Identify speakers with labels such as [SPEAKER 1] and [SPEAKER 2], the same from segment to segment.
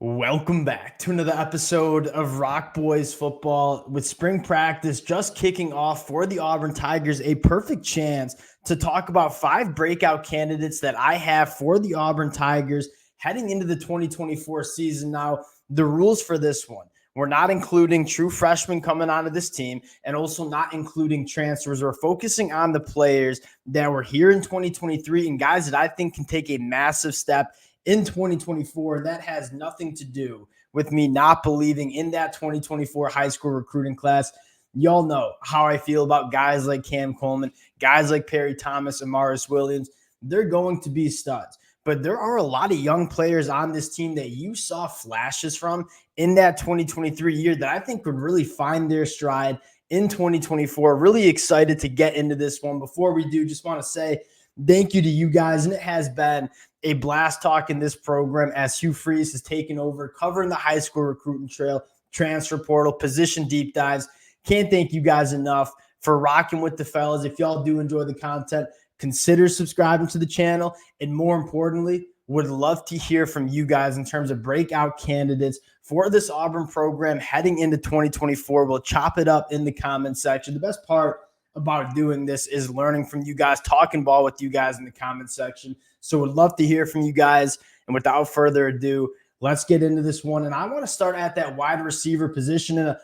[SPEAKER 1] Welcome back to another episode of Rock Boys Football. With spring practice just kicking off for the Auburn Tigers, a perfect chance to talk about 5 breakout candidates that I have for the Auburn Tigers heading into the 2024 season. Now, the rules for this one, we're not including true freshmen coming onto this team and also not including transfers. We're focusing on the players that were here in 2023 and guys that I think can take a massive step in 2024. That has nothing to do with me not believing in that 2024 high school recruiting class. Y'all know how I feel about guys like Cam Coleman, guys like Perry Thomas and Morris Williams. They're going to be studs. But there are a lot of young players on this team that you saw flashes from in that 2023 year that I think would really find their stride in 2024. Really excited to get into this one. Before we do, just want to say thank you to you guys. And it has been a blast talking this program as Hugh Freeze has taken over, covering the high school recruiting trail, transfer portal, position deep dives. Can't thank you guys enough for rocking with the fellas. If y'all do enjoy the content, consider subscribing to the channel. And more importantly, would love to hear from you guys in terms of breakout candidates for this Auburn program heading into 2024. We'll chop it up in the comment section. The best part about doing this is learning from you guys, talking ball with you guys in the comment section. So would love to hear from you guys. And without further ado, let's get into this one. And I want to start at that wide receiver position, and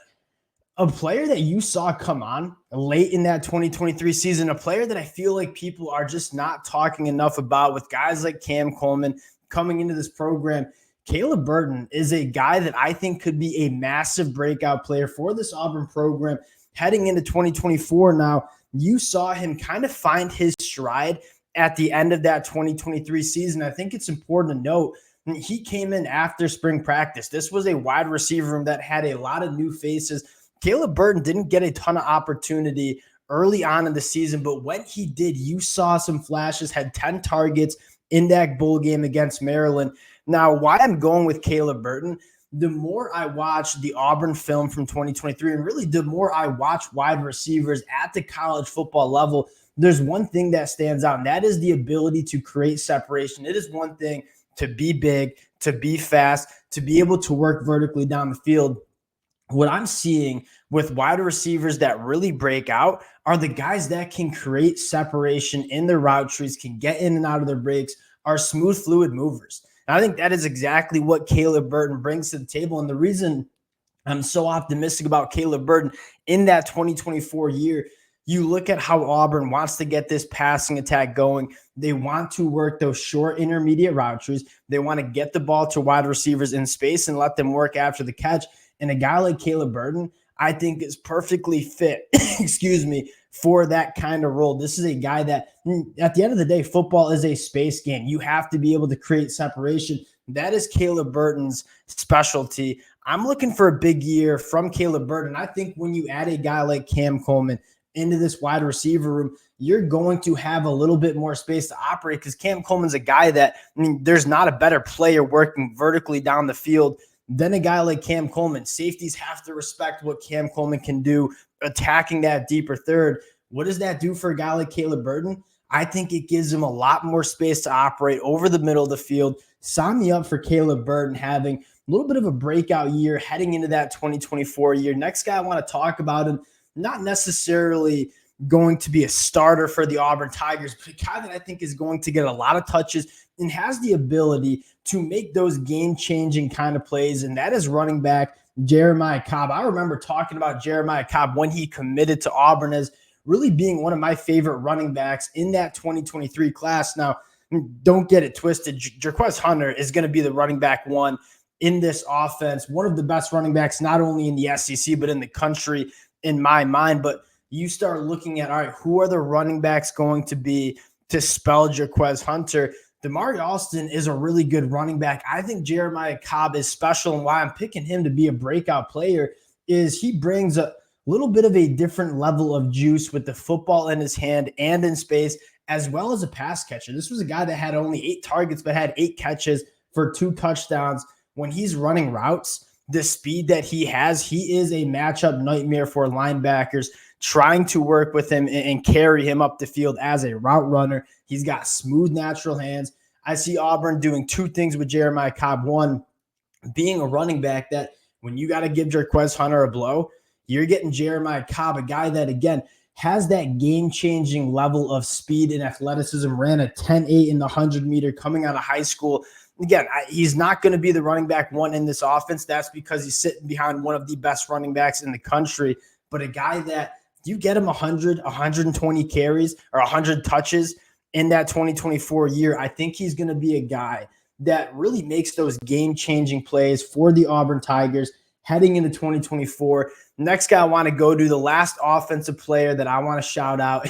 [SPEAKER 1] a player that you saw come on late in that 2023 season, a player that I feel like people are just not talking enough about with guys like Cam Coleman coming into this program. Caleb Burton is a guy that I think could be a massive breakout player for this Auburn program heading into 2024. Now, you saw him kind of find his stride at the end of that 2023 season. I think it's important to note he came in after spring practice. This was a wide receiver room that had a lot of new faces. Caleb Burton didn't get a ton of opportunity early on in the season, but when he did, you saw some flashes, had 10 targets in that bowl game against Maryland. Now, why I'm going with Caleb Burton, the more I watch the Auburn film from 2023, and really the more I watch wide receivers at the college football level, there's one thing that stands out, and that is the ability to create separation. It is one thing to be big, to be fast, to be able to work vertically down the field. What I'm seeing with wide receivers that really break out are the guys that can create separation in their route trees, can get in and out of their breaks, are smooth, fluid movers. And I think that is exactly what Caleb Burton brings to the table. And the reason I'm so optimistic about Caleb Burton in that 2024 year, you look at how Auburn wants to get this passing attack going. They want to work those short intermediate route trees. They want to get the ball to wide receivers in space and let them work after the catch. And a guy like Caleb Burton, I think, is perfectly fit, for that kind of role. This is a guy that, at the end of the day, football is a space game. You have to be able to create separation. That is Caleb Burton's specialty. I'm looking for a big year from Caleb Burton. I think when you add a guy like Cam Coleman into this wide receiver room, you're going to have a little bit more space to operate because Cam Coleman's a guy that, there's not a better player working vertically down the field than a guy like Cam Coleman. Safeties have to respect what Cam Coleman can do, attacking that deeper third. What does that do for a guy like Caleb Burton? I think it gives him a lot more space to operate over the middle of the field. Sign me up for Caleb Burton having a little bit of a breakout year heading into that 2024 year. Next guy I want to talk about, him, not necessarily going to be a starter for the Auburn Tigers, but a guy that I think is going to get a lot of touches and has the ability to make those game-changing kind of plays, and that is running back Jeremiah Cobb. I remember talking about Jeremiah Cobb when he committed to Auburn as really being one of my favorite running backs in that 2023 class. Now, don't get it twisted. Jaquez Hunter is going to be the running back one in this offense, one of the best running backs not only in the SEC but in the country in my mind. But you start looking at, all right, who are the running backs going to be to spell Jaquez Hunter? Damari Alston is a really good running back. I think Jeremiah Cobb is special, and why I'm picking him to be a breakout player is he brings a little bit of a different level of juice with the football in his hand and in space, as well as a pass catcher. This was a guy that had only 8 targets but had 8 catches for 2 touchdowns. When he's running routes, the speed that he has, he is a matchup nightmare for linebackers trying to work with him and carry him up the field as a route runner. He's got smooth, natural hands. I see Auburn doing 2 things with Jeremiah Cobb. One, being a running back that when you got to give Jarquez Hunter a blow, you're getting Jeremiah Cobb, a guy that, again, has that game-changing level of speed and athleticism, ran a 10.8 in the 100-meter coming out of high school. Again, he's not going to be the running back one in this offense. That's because he's sitting behind one of the best running backs in the country. But a guy that you get him 100, 120 carries or 100 touches in that 2024 year, I think he's going to be a guy that really makes those game-changing plays for the Auburn Tigers heading into 2024. Next guy I want to go to, the last offensive player that I want to shout out,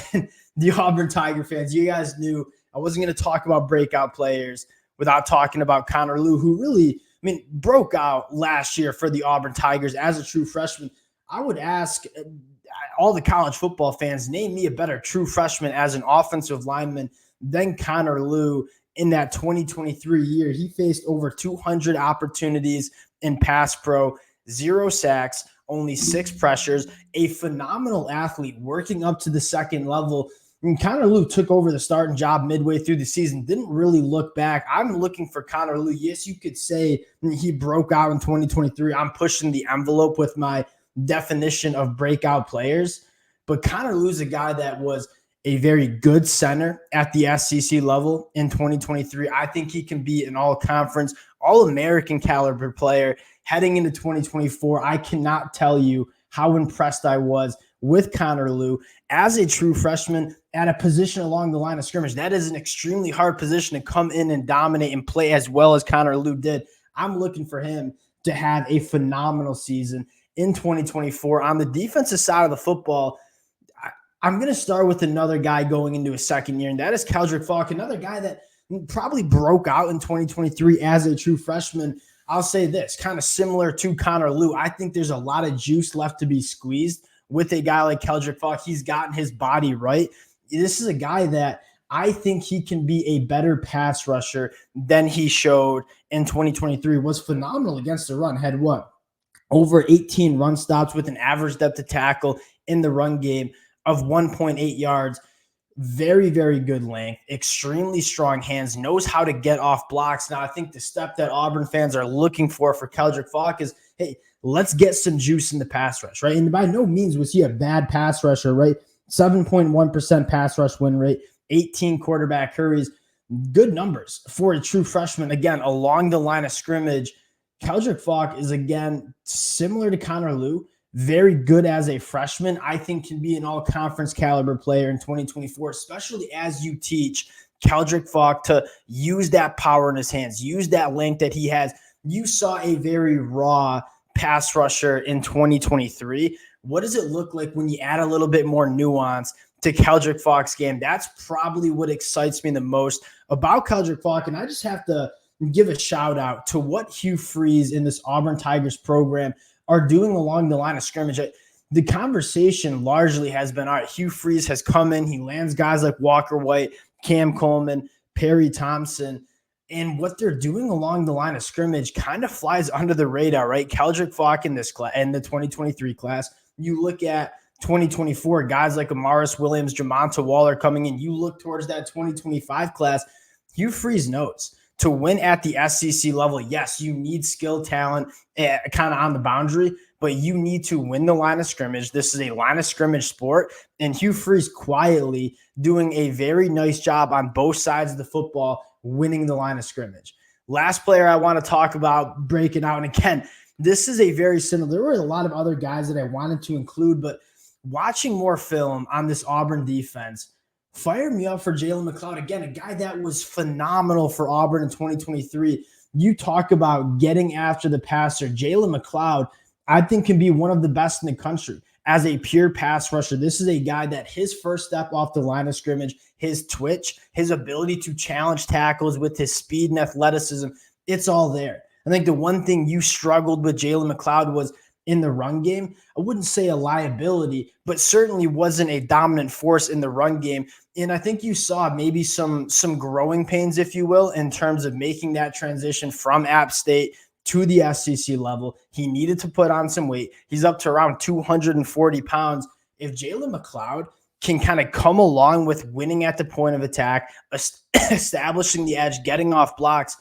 [SPEAKER 1] the Auburn Tiger fans. You guys knew I wasn't going to talk about breakout players without talking about Conor Lou, who really, broke out last year for the Auburn Tigers as a true freshman. I would ask all the college football fans, name me a better true freshman as an offensive lineman than Conor Lou. In that 2023 year, he faced over 200 opportunities in pass pro, 0 sacks, only 6 pressures, a phenomenal athlete working up to the second level. And Conor Lou took over the starting job midway through the season, didn't really look back. I'm looking for Conor Lou. Yes, you could say he broke out in 2023. I'm pushing the envelope with my definition of breakout players. But Conor Lou's a guy that was a very good center at the SEC level in 2023. I think he can be an all-conference, all-American caliber player heading into 2024. I cannot tell you how impressed I was with Conor Lou as a true freshman at a position along the line of scrimmage. That is an extremely hard position to come in and dominate and play as well as Conor Lou did. I'm looking for him to have a phenomenal season in 2024. On the defensive side of the football, I'm going to start with another guy going into his second year, and that is Keldrick Ful, another guy that probably broke out in 2023 as a true freshman. I'll say this, kind of similar to Conor Lou. I think there's a lot of juice left to be squeezed with a guy like Keldrick Ful. He's gotten his body right. This is a guy that I think he can be a better pass rusher than he showed in 2023. Was phenomenal against the run. Had over 18 run stops with an average depth of tackle in the run game of 1.8 yards. Very, very good length, extremely strong hands, knows how to get off blocks. Now, I think the step that Auburn fans are looking for Keldrick Ful is, hey, let's get some juice in the pass rush, right? And by no means was he a bad pass rusher, right? 7.1% pass rush win rate, 18 quarterback hurries, good numbers for a true freshman. Again, along the line of scrimmage, Keldrick Ful is, again, similar to Conor Lou, very good as a freshman. I think can be an all-conference caliber player in 2024, especially as you teach Keldrick Ful to use that power in his hands, use that length that he has. You saw a very raw pass rusher in 2023. What does it look like when you add a little bit more nuance to Keldrick Ful's game? That's probably what excites me the most about Keldrick Ful. And I just have to give a shout out to what Hugh Freeze in this Auburn Tigers program are doing along the line of scrimmage. The conversation largely has been, all right, Hugh Freeze has come in, he lands guys like Walker White, Cam Coleman, Perry Thompson, and what they're doing along the line of scrimmage kind of flies under the radar, right? Keldrick Ful in this class, in the 2023 class. You look at 2024, guys like Amaris Williams, Jamonta Waller coming in. You look towards that 2025 class, Hugh Freeze knows to win at the SEC level, yes, you need skill, talent, kind of on the boundary, but you need to win the line of scrimmage. This is a line of scrimmage sport, and Hugh Freeze quietly doing a very nice job on both sides of the football, winning the line of scrimmage. Last player I want to talk about breaking out, and again, this is a very similar. There were a lot of other guys that I wanted to include, but watching more film on this Auburn defense, fire me up for Jaylen McLoud. Again, a guy that was phenomenal for Auburn in 2023. You talk about getting after the passer. Jaylen McLoud, I think, can be one of the best in the country as a pure pass rusher. This is a guy that his first step off the line of scrimmage, his twitch, his ability to challenge tackles with his speed and athleticism, it's all there. I think the one thing you struggled with Jaylen McLoud was in the run game. I wouldn't say a liability, but certainly wasn't a dominant force in the run game. And I think you saw maybe some growing pains, if you will, in terms of making that transition from App State to the SEC level. He needed to put on some weight. He's up to around 240 pounds. If Jaylen McLoud can kind of come along with winning at the point of attack, establishing the edge, getting off blocks,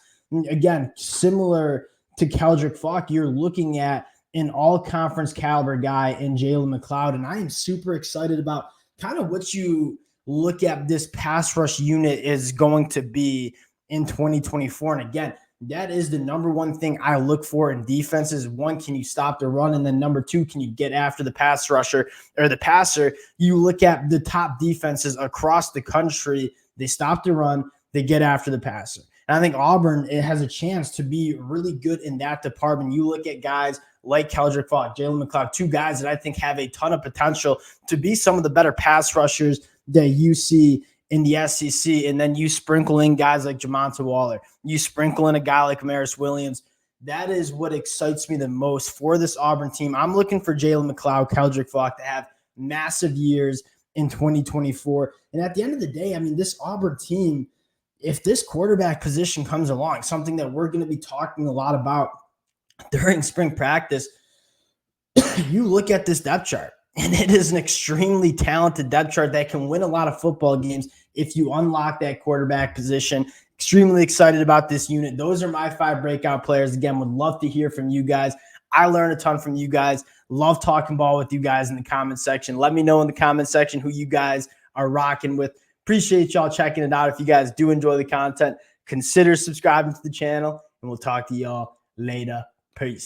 [SPEAKER 1] again, similar to Keldrick Ful, you're looking at an all-conference caliber guy in Jaylen McLoud, and I am super excited about kind of what you look at this pass rush unit is going to be in 2024. And again, that is the number one thing I look for in defenses. One, can you stop the run? And then number two, can you get after the pass rusher or the passer? You look at the top defenses across the country. They stop the run. They get after the passer. And I think Auburn, it has a chance to be really good in that department. You look at guys like Keldrick Ful, Jaylen McLoud, two guys that I think have a ton of potential to be some of the better pass rushers that you see in the SEC. And then you sprinkle in guys like Jamonta Waller. You sprinkle in a guy like Amaris Williams. That is what excites me the most for this Auburn team. I'm looking for Jaylen McLoud, Keldrick Ful to have massive years in 2024. And at the end of the day, I mean, this Auburn team, if this quarterback position comes along, something that we're going to be talking a lot about during spring practice, you look at this depth chart, and it is an extremely talented depth chart that can win a lot of football games if you unlock that quarterback position. Extremely excited about this unit. Those are my 5 breakout players. Again, would love to hear from you guys. I learned a ton from you guys. Love talking ball with you guys in the comment section. Let me know in the comment section who you guys are rocking with. Appreciate y'all checking it out. If you guys do enjoy the content, consider subscribing to the channel, and we'll talk to y'all later. Peace.